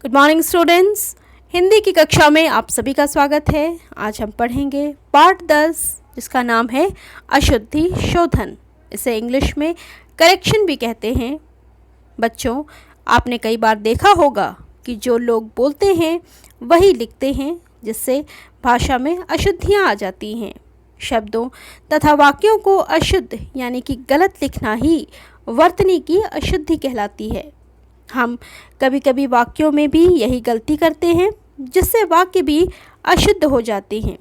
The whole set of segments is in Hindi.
Good morning students. हिंदी की कक्षा में आप सभी का स्वागत है। आज हम पढ़ेंगे पाठ 10 जिसका नाम है अशुद्धि शोधन। इसे इंग्लिश में करेक्शन भी कहते हैं। बच्चों, आपने कई बार देखा होगा कि जो लोग बोलते हैं वही लिखते हैं, जिससे भाषा में अशुद्धियाँ आ जाती हैं। शब्दों तथा वाक्यों को अशुद्ध यानी कि गलत लिखना ही वर्तनी की अशुद्धि कहलाती है। हम कभी कभी वाक्यों में भी यही गलती करते हैं, जिससे वाक्य भी अशुद्ध हो जाते हैं।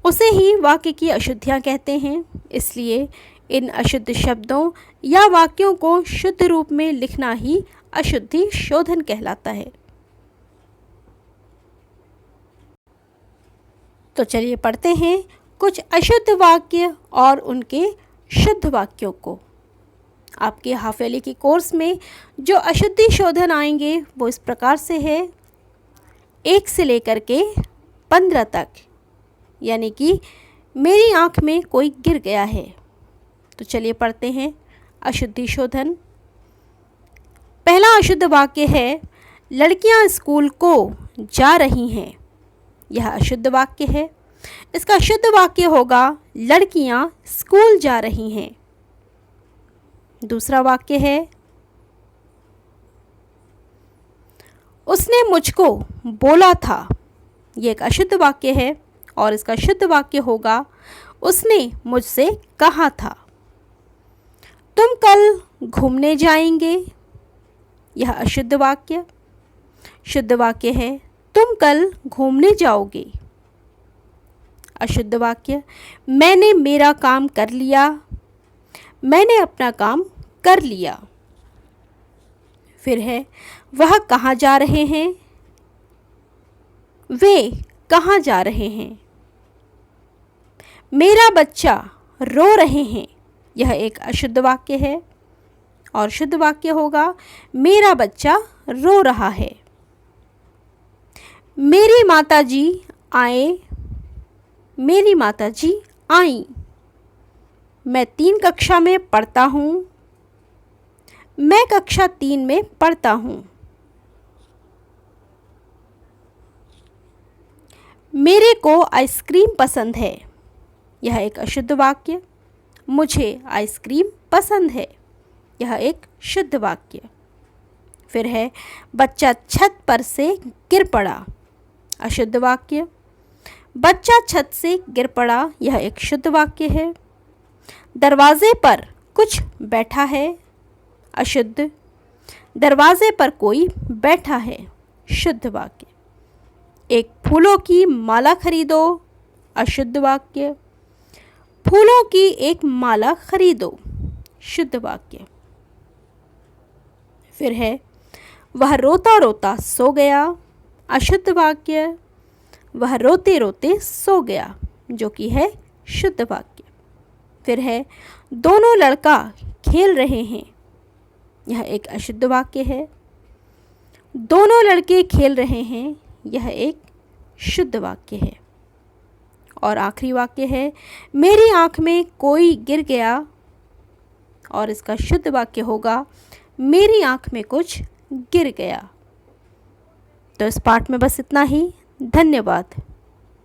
उसे ही वाक्य की अशुद्धियाँ कहते हैं। इसलिए इन अशुद्ध शब्दों या वाक्यों को शुद्ध रूप में लिखना ही अशुद्धि शोधन कहलाता है। तो चलिए पढ़ते हैं कुछ अशुद्ध वाक्य और उनके शुद्ध वाक्यों को। आपके हाफ ईयरली की कोर्स में जो अशुद्धि शोधन आएंगे वो इस प्रकार से है, 1 से लेकर के 15 तक। यानी कि मेरी आँख में कोई गिर गया है। तो चलिए पढ़ते हैं अशुद्धि शोधन। पहला अशुद्ध वाक्य है, लड़कियां स्कूल को जा रही हैं। यह अशुद्ध वाक्य है। इसका शुद्ध वाक्य होगा, लड़कियां स्कूल जा रही हैं। दूसरा वाक्य है, उसने मुझको बोला था। यह एक अशुद्ध वाक्य है और इसका शुद्ध वाक्य होगा, उसने मुझसे कहा था। तुम कल घूमने जाएंगे। यह अशुद्ध वाक्य। शुद्ध वाक्य है, तुम कल घूमने जाओगे। अशुद्ध वाक्य, मैंने मेरा काम कर लिया। मैंने अपना काम कर लिया। फिर है, वह कहाँ जा रहे हैं। वे कहाँ जा रहे हैं। मेरा बच्चा रो रहे हैं। यह एक अशुद्ध वाक्य है और शुद्ध वाक्य होगा, मेरा बच्चा रो रहा है। मेरी माताजी आए। मेरी माताजी आई। मैं 3 कक्षा में पढ़ता हूँ। मैं कक्षा 3 में पढ़ता हूँ। मेरे को आइसक्रीम पसंद है। यह एक अशुद्ध वाक्य। मुझे आइसक्रीम पसंद है। यह एक शुद्ध वाक्य। फिर है, बच्चा छत पर से गिर पड़ा। अशुद्ध वाक्य। बच्चा छत से गिर पड़ा। यह एक शुद्ध वाक्य है। दरवाजे पर कुछ बैठा है। अशुद्ध। दरवाजे पर कोई बैठा है। शुद्ध वाक्य। एक फूलों की माला खरीदो। अशुद्ध वाक्य। फूलों की एक माला खरीदो। शुद्ध वाक्य। फिर है, वह रोता रोता सो गया। अशुद्ध वाक्य। वह रोते रोते सो गया, जो कि है शुद्ध वाक्य। फिर है, दोनों लड़का खेल रहे हैं। यह एक अशुद्ध वाक्य है। दोनों लड़के खेल रहे हैं। यह एक शुद्ध वाक्य है। और आखिरी वाक्य है, मेरी आँख में कोई गिर गया। और इसका शुद्ध वाक्य होगा, मेरी आँख में कुछ गिर गया। तो इस पाठ में बस इतना ही। धन्यवाद।